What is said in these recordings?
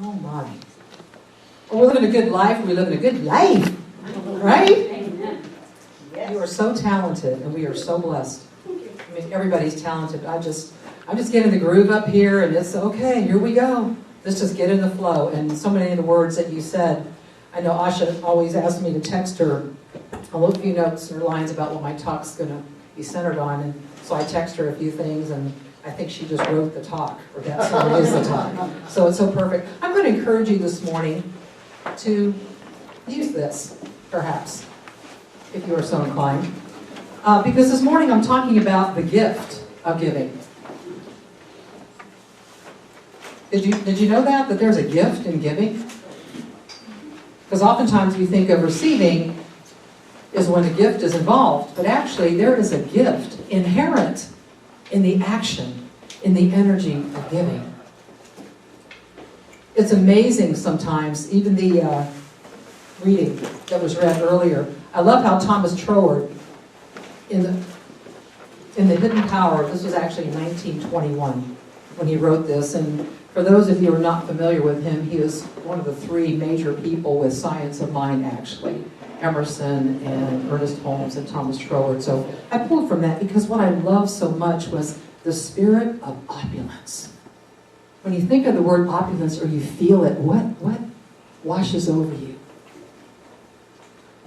Oh my. Well, we're living a good life. We live in a good life. Right? Amen. Yes. You are so talented, and we are so blessed. I mean, everybody's talented. I'm just getting the groove up here, and it's okay. Here we go. Let's just get in the flow. And so many of the words that you said, I know Asha always asks me to text her a little few notes or lines about what my talk's going to be centered on, and so I text her a few things, and I think she just wrote the talk, or that's what it is, the talk. So it's so perfect. I'm going to encourage you this morning to use this, perhaps, if you are so inclined. Because this morning I'm talking about the gift of giving. Did you know that there's a gift in giving? Because oftentimes we think of receiving is when a gift is involved, but actually there is a gift inherent in the action, in the energy of giving. It's amazing sometimes, even the reading that was read earlier. I love how Thomas Troward, in the Hidden Power, this was actually 1921 when he wrote this, and for those of you who are not familiar with him, he was one of the three major people with Science of Mind, actually. Emerson and Ernest Holmes and Thomas Troward. So I pulled from that because what I loved so much was the spirit of opulence. When you think of the word opulence or you feel it, what washes over you?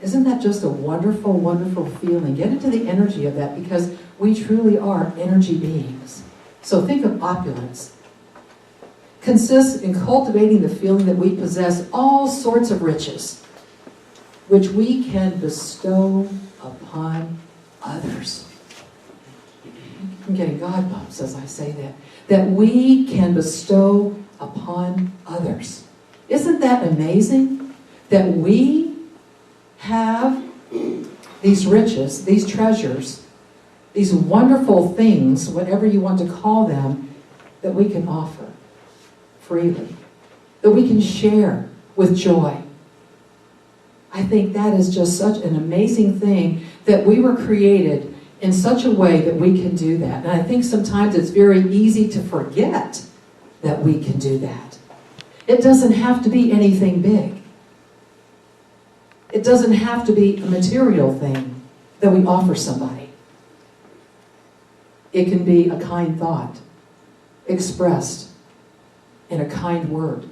Isn't that just a wonderful, wonderful feeling? Get into the energy of that because we truly are energy beings. So think of opulence. Consists in cultivating the feeling that we possess all sorts of riches, which we can bestow upon others. I'm getting God bumps as I say that. That we can bestow upon others. Isn't that amazing? That we have these riches, these treasures, these wonderful things, whatever you want to call them, that we can offer freely, that we can share with joy. I think that is just such an amazing thing that we were created in such a way that we can do that. And I think sometimes it's very easy to forget that we can do that. It doesn't have to be anything big. It doesn't have to be a material thing that we offer somebody. It can be a kind thought expressed in a kind word,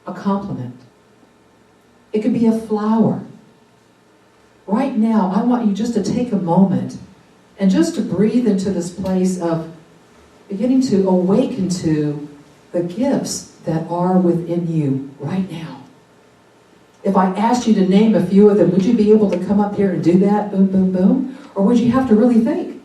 a compliment. It could be a flower. Right now, I want you just to take a moment and just to breathe into this place of beginning to awaken to the gifts that are within you right now. If I asked you to name a few of them, would you be able to come up here and do that? Boom, boom, boom. Or would you have to really think?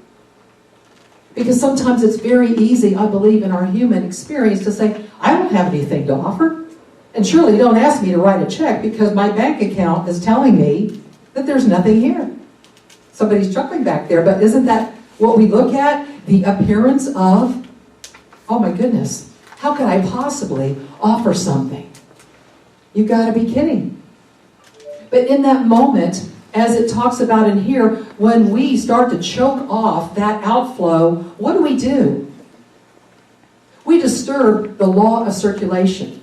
Because sometimes it's very easy, I believe, in our human experience to say, I don't have anything to offer. And surely don't ask me to write a check because my bank account is telling me that there's nothing here. Somebody's chuckling back there, but isn't that what we look at? The appearance of, oh my goodness, how could I possibly offer something? You've got to be kidding. But in that moment, as it talks about in here, when we start to choke off that outflow, what do? We disturb the law of circulation,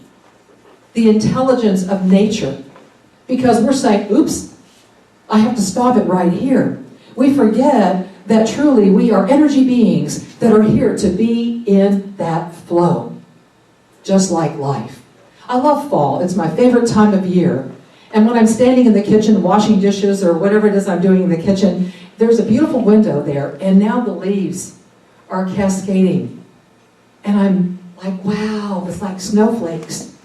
the intelligence of nature, because we're saying, oops, I have to stop it right here. We forget that truly we are energy beings that are here to be in that flow, just like life. I love fall. It's my favorite time of year. And when I'm standing in the kitchen washing dishes or whatever it is I'm doing in the kitchen, there's a beautiful window there, and now the leaves are cascading. And I'm like, wow, it's like snowflakes.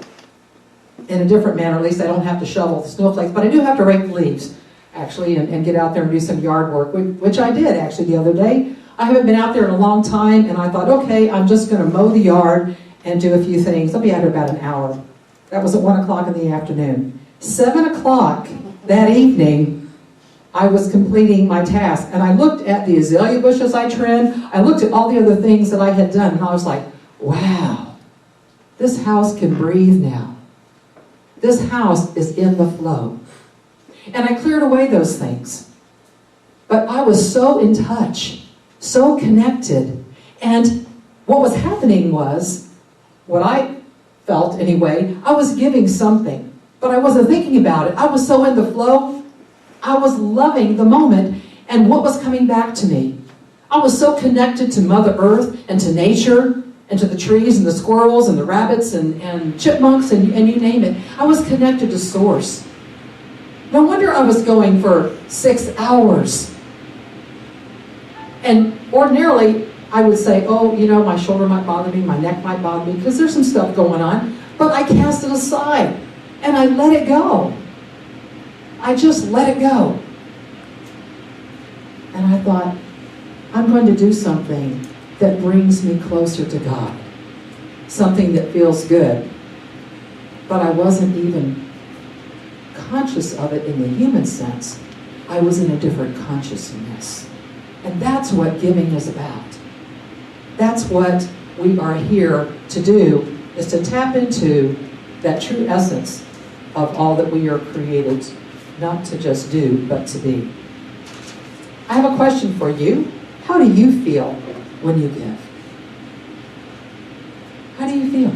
In a different manner, at least I don't have to shovel the snowflakes, but I do have to rake the leaves, actually, and get out there and do some yard work, which I did, actually, the other day. I haven't been out there in a long time, and I thought, okay, I'm just going to mow the yard and do a few things. I'll be out here about an hour. That was at 1 o'clock in the afternoon. 7 o'clock that evening, I was completing my task, and I looked at the azalea bushes I trimmed. I looked at all the other things that I had done, and I was like, wow, this house can breathe now. This house is in the flow. And I cleared away those things. But I was so in touch, so connected. And what was happening was, what I felt anyway, I was giving something, but I wasn't thinking about it. I was so in the flow. I was loving the moment and what was coming back to me. I was so connected to Mother Earth and to nature and to the trees and the squirrels and the rabbits and chipmunks and you name it. I was connected to Source. No wonder I was going for 6 hours. And ordinarily, I would say, oh, you know, my shoulder might bother me, my neck might bother me, because there's some stuff going on. But I cast it aside, and I let it go. I just let it go. And I thought, I'm going to do something that brings me closer to God. Something that feels good. But I wasn't even conscious of it in the human sense. I was in a different consciousness. And that's what giving is about. That's what we are here to do, is to tap into that true essence of all that we are created, not to just do, but to be. I have a question for you. How do you feel when you give? How do you feel?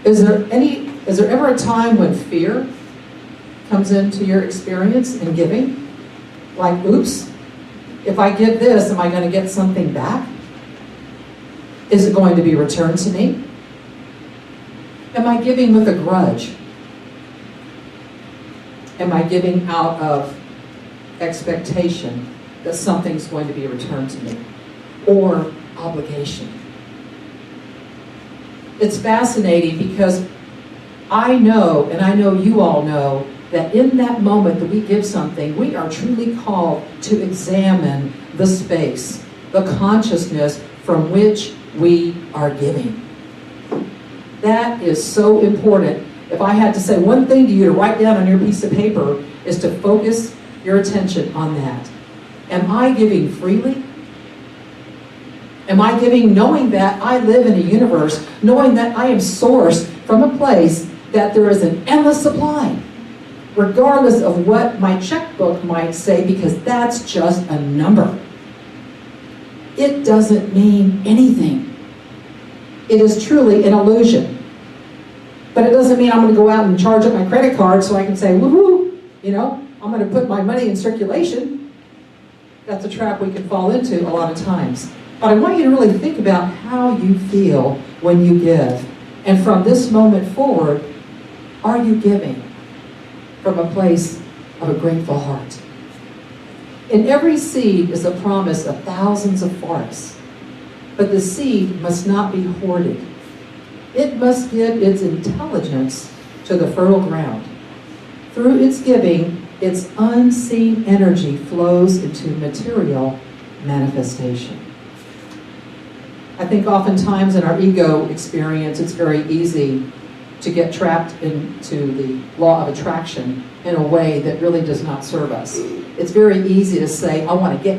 Is there ever a time when fear comes into your experience in giving? Like, oops, if I give this, am I going to get something back? Is it going to be returned to me? Am I giving with a grudge? Am I giving out of expectation that something's going to be returned to me? Or obligation? It's fascinating because I know, and I know you all know, that in that moment that we give something, we are truly called to examine the space, the consciousness from which we are giving. That is so important. If I had to say one thing to you to write down on your piece of paper, is to focus your attention on that. Am I giving freely? Am I giving knowing that I live in a universe, knowing that I am sourced from a place that there is an endless supply, regardless of what my checkbook might say, because that's just a number. It doesn't mean anything. It is truly an illusion. But it doesn't mean I'm going to go out and charge up my credit card so I can say, woohoo, you know, I'm going to put my money in circulation. That's a trap we can fall into a lot of times. But I want you to really think about how you feel when you give. And from this moment forward, are you giving from a place of a grateful heart? In every seed is a promise of thousands of forests. But the seed must not be hoarded. It must give its intelligence to the fertile ground. Through its giving, its unseen energy flows into material manifestation. I think oftentimes in our ego experience, it's very easy to get trapped into the law of attraction in a way that really does not serve us. It's very easy to say, I want to get.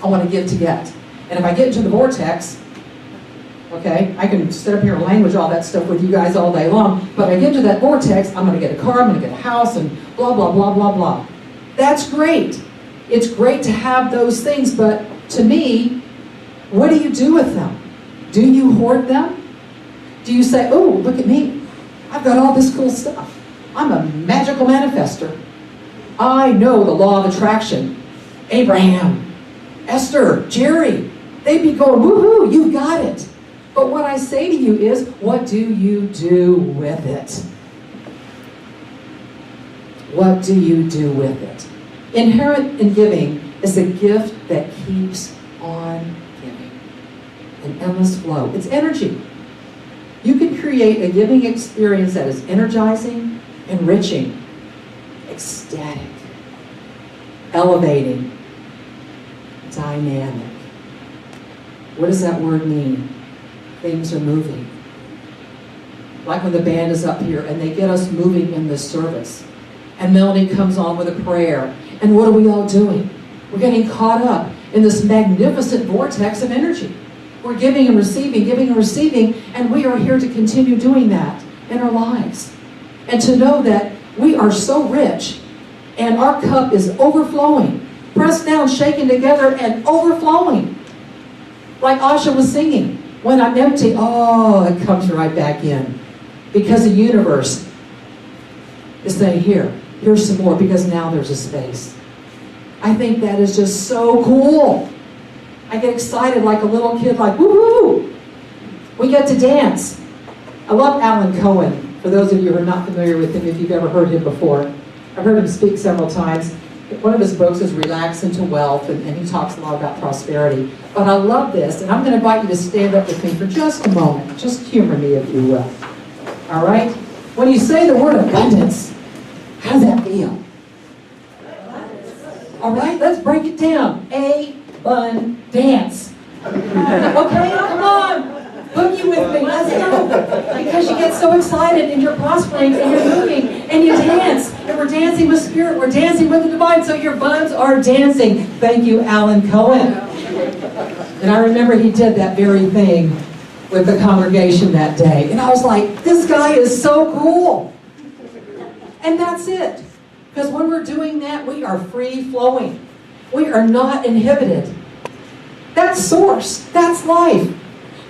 I want to give to get. And if I get into the vortex, okay, I can sit up here and language all that stuff with you guys all day long, but I get into that vortex, I'm going to get a car, I'm going to get a house, and blah, blah, blah, blah, blah. That's great. It's great to have those things, but to me, what do you do with them? Do you hoard them? Do you say, oh, look at me. I've got all this cool stuff. I'm a magical manifester. I know the law of attraction. Abraham, Esther, Jerry, they'd be going, woohoo, you got it. But what I say to you is, what do you do with it? What do you do with it? Inherent in giving is a gift that keeps on giving. An endless flow. It's energy. You can create a giving experience that is energizing, enriching, ecstatic, elevating, dynamic. What does that word mean? Things are moving. Like when the band is up here and they get us moving in this service. And Melanie comes on with a prayer. And what are we all doing? We're getting caught up in this magnificent vortex of energy. We're giving and receiving, and we are here to continue doing that in our lives. And to know that we are so rich, and our cup is overflowing, pressed down, shaken together, and overflowing. Like Asha was singing, when I'm empty, oh, it comes right back in. Because the universe is saying, here's some more, because now there's a space. I think that is just so cool. I get excited like a little kid, like, woohoo! We get to dance. I love Alan Cohen. For those of you who are not familiar with him, if you've ever heard him before, I've heard him speak several times. One of his books is Relax into Wealth, and he talks a lot about prosperity. But I love this, and I'm going to invite you to stand up with me for just a moment. Just humor me, if you will. All right? When you say the word abundance, how does that feel? All right, let's break it down. A-bun-dance. Okay, come on. Boogie with me, let's go. Because you get so excited and you're prospering and you're moving and you dance. And we're dancing with spirit, we're dancing with the divine, so your buns are dancing. Thank you, Alan Cohen. And I remember he did that very thing with the congregation that day. And I was like, this guy is so cool. And that's it. Because when we're doing that, we are free flowing. We are not inhibited. That's source. That's life.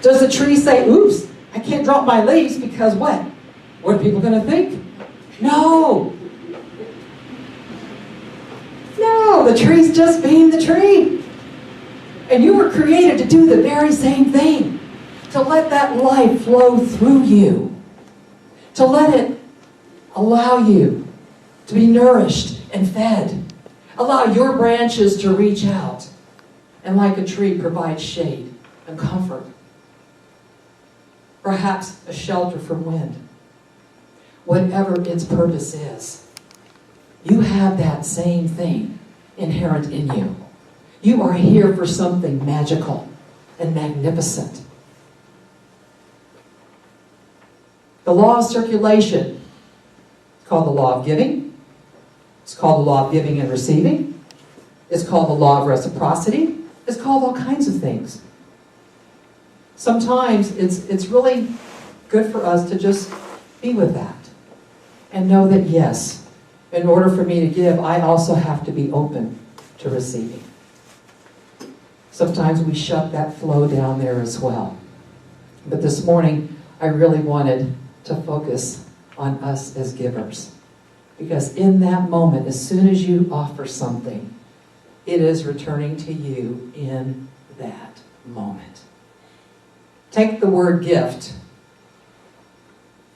Does the tree say, oops, I can't drop my leaves because what? What are people going to think? No. No, the tree's just being the tree. And you were created to do the very same thing. To let that life flow through you. To let it allow you to be nourished and fed. Allow your branches to reach out. And like a tree, provide shade and comfort. Perhaps a shelter from wind. Whatever its purpose is. You have that same thing inherent in you. You are here for something magical and magnificent. The law of circulation is called the law of giving. It's called the law of giving and receiving. It's called the law of reciprocity. It's called all kinds of things. Sometimes it's really good for us to just be with that and know that, yes, in order for me to give, I also have to be open to receiving. Sometimes we shut that flow down there as well. But this morning, I really wanted to focus on us as givers. Because in that moment, as soon as you offer something, it is returning to you in that moment. Take the word gift.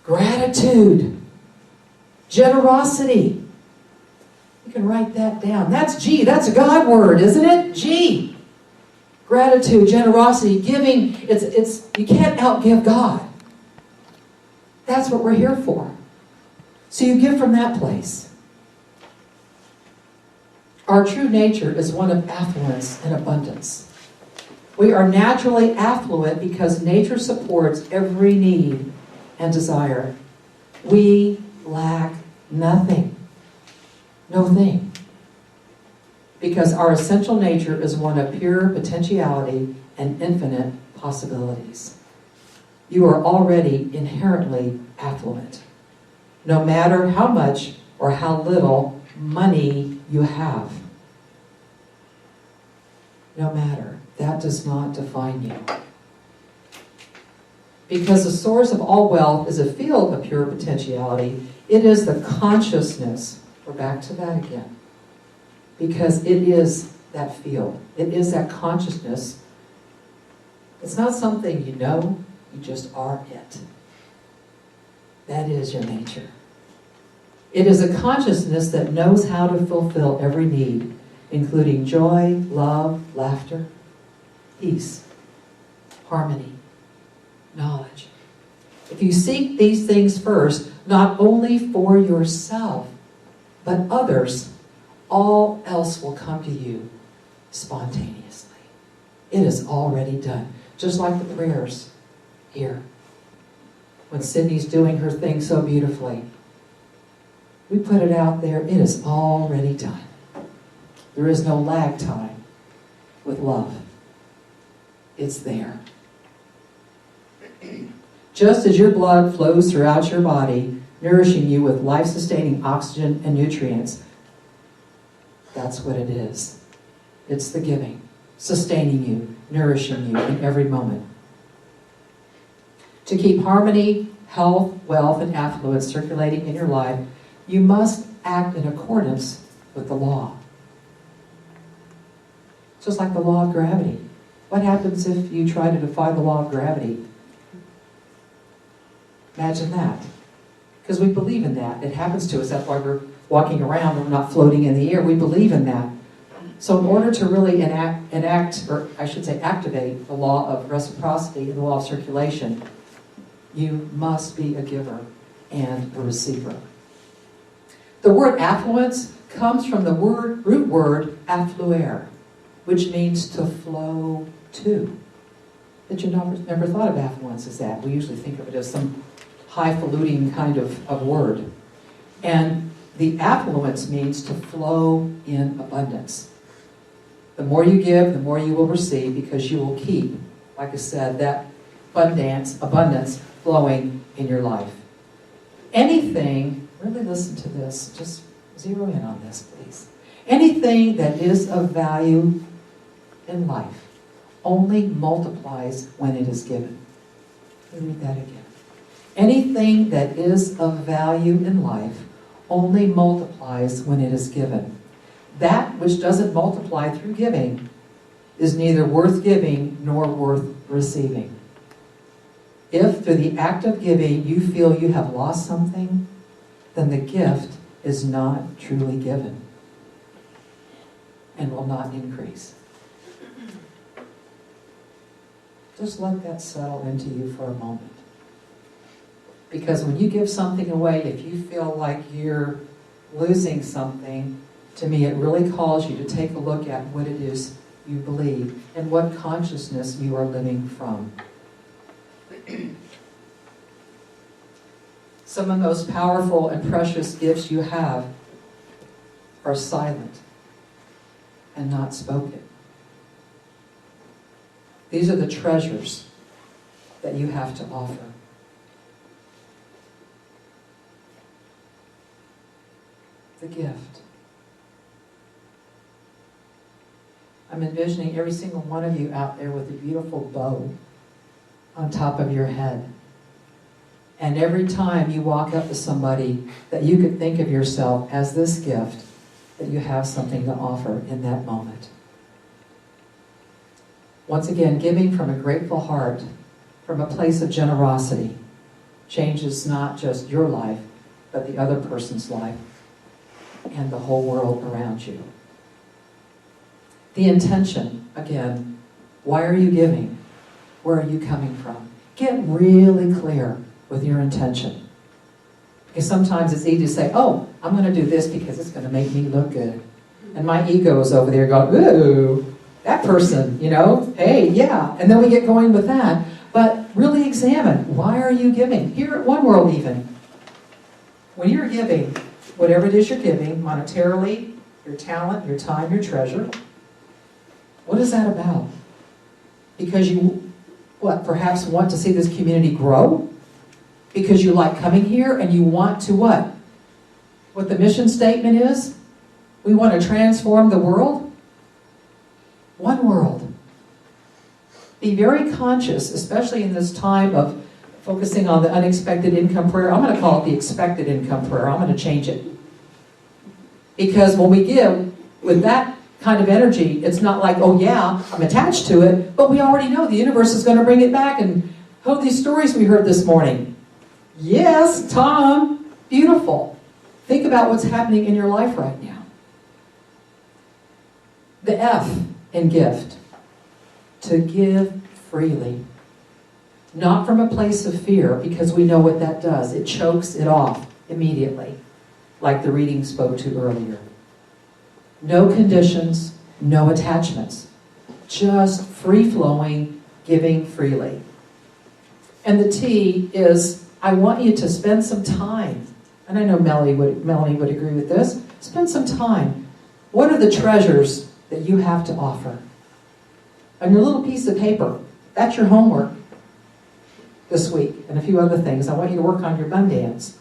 Gratitude. Generosity. You can write that down. That's G. That's a God word, isn't it? G. Gratitude, generosity, giving. It's you can't outgive God. That's what we're here for. So you give from that place. Our true nature is one of affluence and abundance. We are naturally affluent because nature supports every need and desire. We lack nothing. No thing. Because our essential nature is one of pure potentiality and infinite possibilities. You are already inherently affluent, no matter how much or how little money you have. No matter. That does not define you. Because the source of all wealth is a field of pure potentiality. It is the consciousness. We're back to that again. Because it is that field. It is that consciousness. It's not something you know. You just are it. That is your nature. It is a consciousness that knows how to fulfill every need, including joy, love, laughter, peace, harmony, knowledge. If you seek these things first, not only for yourself, but others, all else will come to you spontaneously. It is already done. Just like the prayers here. When Sydney's doing her thing so beautifully, we put it out there. It is already done. There is no lag time with love. It's there. Just as your blood flows throughout your body, nourishing you with life-sustaining oxygen and nutrients, that's what it is. It's the giving. sustaining you, nourishing you in every moment. To keep harmony, health, wealth, and affluence circulating in your life, you must act in accordance with the law. Just like the law of gravity. What happens if you try to defy the law of gravity? Imagine that. Because we believe in that. It happens to us. That's why we're walking around and we're not floating in the air. We believe in that. So in order to really activate the law of reciprocity and the law of circulation, you must be a giver and a receiver. The word affluence comes from the root word affluere, which means to flow to. But you never thought of affluence as that. We usually think of it as some highfalutin kind of word. And the affluence means to flow in abundance. The more you give, the more you will receive, because you will keep, like I said, that abundance flowing in your life. Anything, really listen to this, just zero in on this, please. Anything that is of value in life only multiplies when it is given. Let me read that again. Anything that is of value in life only multiplies when it is given. That which doesn't multiply through giving is neither worth giving nor worth receiving. If through the act of giving you feel you have lost something, then the gift is not truly given and will not increase. Just let that settle into you for a moment. Because when you give something away, if you feel like you're losing something, to me it really calls you to take a look at what it is you believe and what consciousness you are living from. Some of the most powerful and precious gifts you have are silent and not spoken. These are the treasures that you have to offer. The gift. I'm envisioning every single one of you out there with a beautiful bow on top of your head. And every time you walk up to somebody, that you could think of yourself as this gift, that you have something to offer in that moment. Once again, giving from a grateful heart, from a place of generosity, changes not just your life, but the other person's life and the whole world around you. The intention, again, why are you giving? Where are you coming from? Get really clear with your intention. Because sometimes it's easy to say, oh, I'm going to do this because it's going to make me look good. And my ego is over there going, ooh, that person, hey, yeah. And then we get going with that. But really examine, why are you giving? Here at One World even, when you're giving, whatever it is you're giving, monetarily, your talent, your time, your treasure, what is that about? Because you, perhaps want to see this community grow? Because you like coming here and you want to what? What the mission statement is? We want to transform the world? One world. Be very conscious, especially in this time of focusing on the unexpected income prayer. I'm going to call it the expected income prayer. I'm going to change it. Because when we give with that kind of energy, it's not like, oh yeah, I'm attached to it, but we already know the universe is going to bring it back. And these stories we heard this morning. Yes, Tom, beautiful. Think about what's happening in your life right now. The F in gift, to give freely. Not from a place of fear, because we know what that does. It chokes it off immediately, like the reading spoke to earlier. No conditions, no attachments. Just free-flowing, giving freely. And the T is, I want you to spend some time, and I know Melanie would agree with this, spend some time. What are the treasures that you have to offer? On your little piece of paper, that's your homework this week, and a few other things. I want you to work on your bun dance.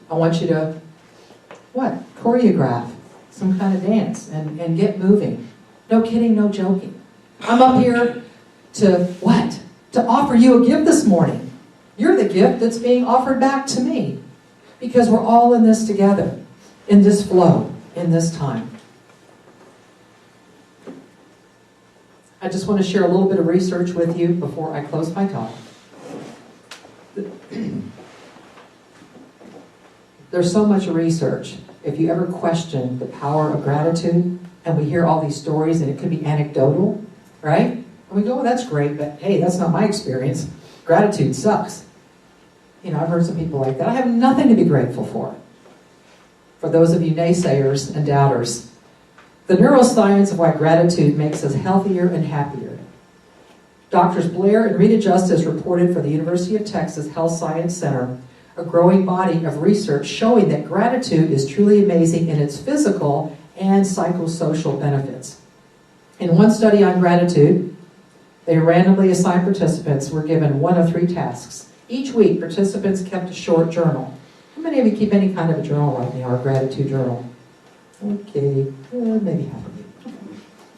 I want you to, choreograph some kind of dance and get moving. No kidding, no joking. I'm up here to what? To offer you a gift this morning. You're the gift that's being offered back to me. Because we're all in this together, in this flow, in this time. I just want to share a little bit of research with you before I close my talk. There's so much research. If you ever question the power of gratitude, and we hear all these stories, and it could be anecdotal, right? And we go, well, that's great, but hey, that's not my experience. Gratitude sucks. You know, I've heard some people like that. I have nothing to be grateful for. For those of you naysayers and doubters, the neuroscience of why gratitude makes us healthier and happier. Doctors Blair and Rita Justice reported for the University of Texas Health Science Center a growing body of research showing that gratitude is truly amazing in its physical and psychosocial benefits. In one study on gratitude, they randomly assigned participants were given one of 3 tasks. Each week, participants kept a short journal. How many of you keep any kind of a journal right now, or a gratitude journal? Okay, maybe half of you.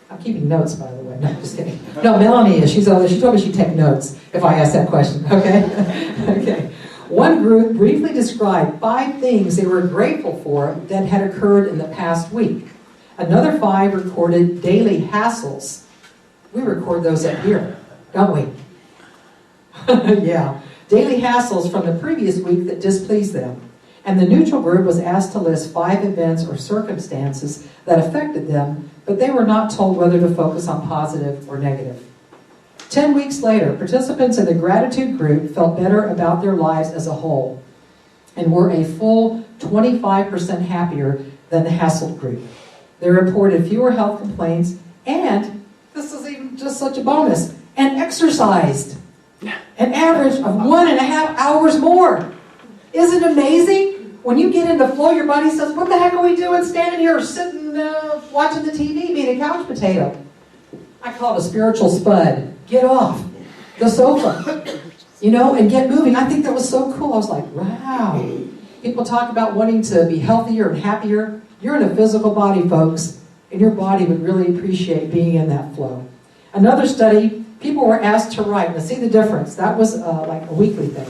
I'm keeping notes, by the way. No, just kidding. No, Melanie is. She told me she'd take notes if I asked that question, okay? Okay. One group briefly described 5 things they were grateful for that had occurred in the past week. Another 5 recorded daily hassles. We record those up here, don't we? Yeah. Daily hassles from the previous week that displeased them. And the neutral group was asked to list 5 events or circumstances that affected them, but they were not told whether to focus on positive or negative. 10 weeks later, participants in the gratitude group felt better about their lives as a whole and were a full 25% happier than the hassled group. They reported fewer health complaints and, this is even just such a bonus, and exercised. An average of 1.5 hours more. Isn't it amazing? When you get into flow, your body says, what the heck are we doing standing here sitting, watching the TV, being a couch potato? I call it a spiritual spud. Get off the sofa, you know, and get moving. I think that was so cool. I was like, wow. People talk about wanting to be healthier and happier. You're in a physical body, folks, and your body would really appreciate being in that flow. Another study, people were asked to write. Now see the difference. That was like a weekly thing.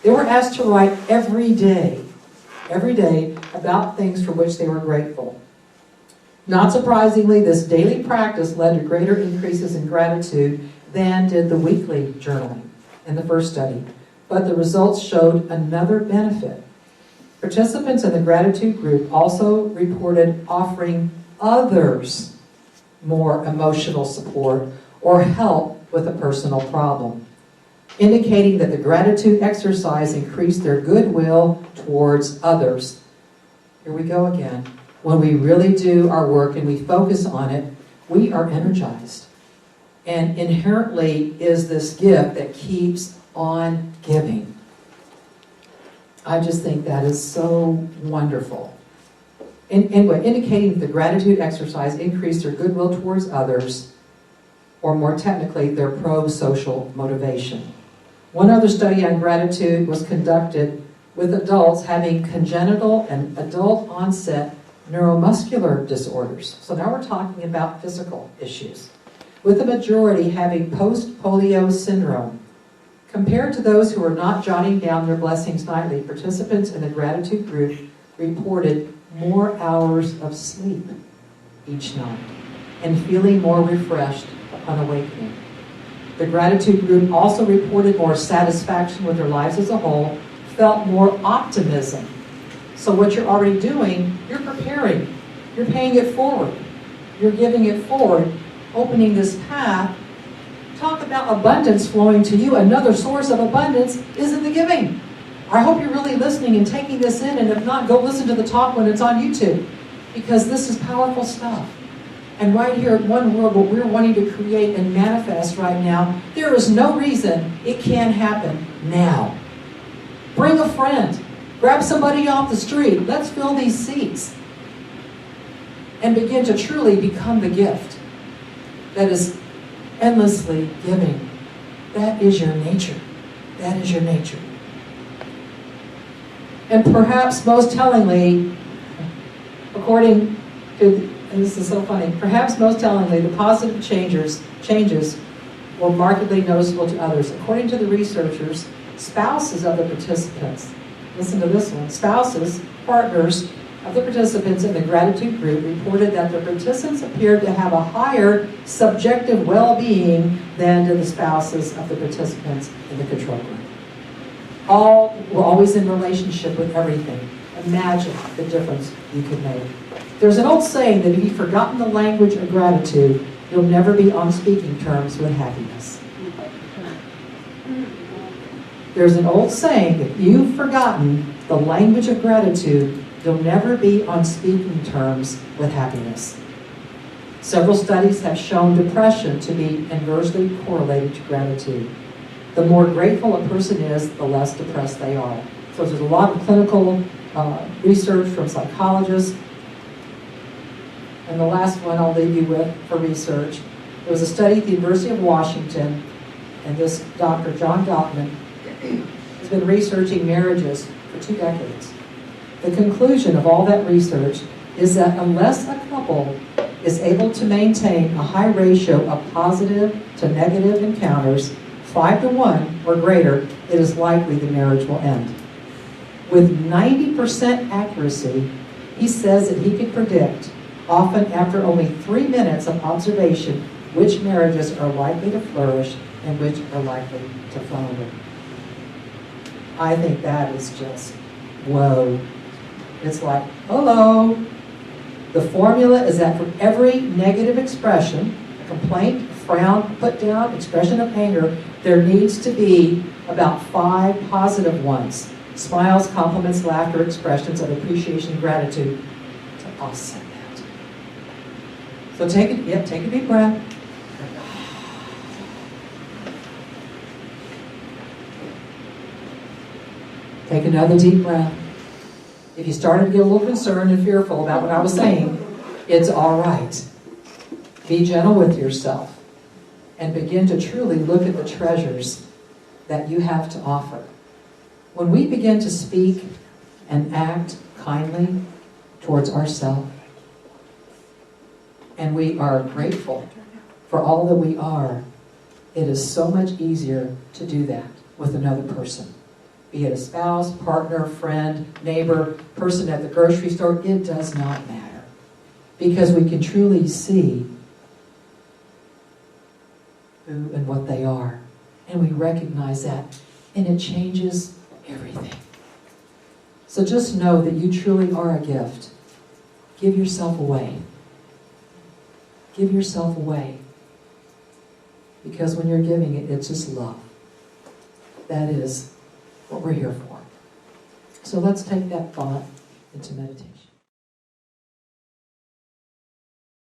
They were asked to write every day, about things for which they were grateful. Not surprisingly, this daily practice led to greater increases in gratitude than did the weekly journaling in the first study. But the results showed another benefit. Participants in the gratitude group also reported offering others more emotional support or help with a personal problem, indicating that the gratitude exercise increased their goodwill towards others. Here we go again. When we really do our work and we focus on it, we are energized. And inherently is this gift that keeps on giving. I just think that is so wonderful. Anyway, indicating that the gratitude exercise increased their goodwill towards others, or more technically, their pro-social motivation. One other study on gratitude was conducted with adults having congenital and adult onset neuromuscular disorders. So now we're talking about physical issues, with the majority having post-polio syndrome. Compared to those who are not jotting down their blessings nightly, participants in the gratitude group reported more hours of sleep each night and feeling more refreshed upon awakening. The gratitude group also reported more satisfaction with their lives as a whole, felt more optimism. So what you're already doing, you're preparing, you're paying it forward, you're giving it forward, opening this path. Talk about abundance flowing to you. Another source of abundance is in the giving. I hope you're really listening and taking this in, and if not, go listen to the talk when it's on YouTube, because this is powerful stuff. And right here at One World, what we're wanting to create and manifest right now, there is no reason it can't happen now. Bring a friend. Grab somebody off the street. Let's fill these seats and begin to truly become the gift that is endlessly giving. That is your nature. That is your nature. And perhaps most tellingly, according to and this is so funny, perhaps most tellingly, the positive changes were markedly noticeable to others. According to the researchers, spouses of the participants, listen to this one, spouses, partners of the participants in the gratitude group reported that the participants appeared to have a higher subjective well-being than did the spouses of the participants in the control group. All were always in relationship with everything. Imagine the difference you could make. There's an old saying that if you've forgotten the language of gratitude, you'll never be on speaking terms with happiness. There's an old saying that if you've forgotten the language of gratitude, you'll never be on speaking terms with happiness. Several studies have shown depression to be inversely correlated to gratitude. The more grateful a person is, the less depressed they are. So there's a lot of clinical research from psychologists. And the last one I'll leave you with for research. There was a study at the University of Washington, and this Dr. John Gottman has been researching marriages for 2 decades. The conclusion of all that research is that unless a couple is able to maintain a high ratio of positive to negative encounters, 5-to-1 or greater, it is likely the marriage will end. With 90% accuracy, he says that he could predict, often after only 3 minutes of observation, which marriages are likely to flourish and which are likely to flounder. I think that is just, whoa. It's like, hello. The formula is that for every negative expression, a complaint, frown, put down, expression of anger, there needs to be about 5 positive ones. Smiles, compliments, laughter, expressions of appreciation and gratitude to offset that. So take a deep breath. Take another deep breath. If you started to get a little concerned and fearful about what I was saying, it's all right. Be gentle with yourself and begin to truly look at the treasures that you have to offer. When we begin to speak and act kindly towards ourselves, and we are grateful for all that we are, it is so much easier to do that with another person. Be it a spouse, partner, friend, neighbor, person at the grocery store, it does not matter. Because we can truly see who and what they are. And we recognize that. And it changes everything. So just know that you truly are a gift. Give yourself away. Give yourself away. Because when you're giving it, it's just love. That is what we're here for. So let's take that thought into meditation.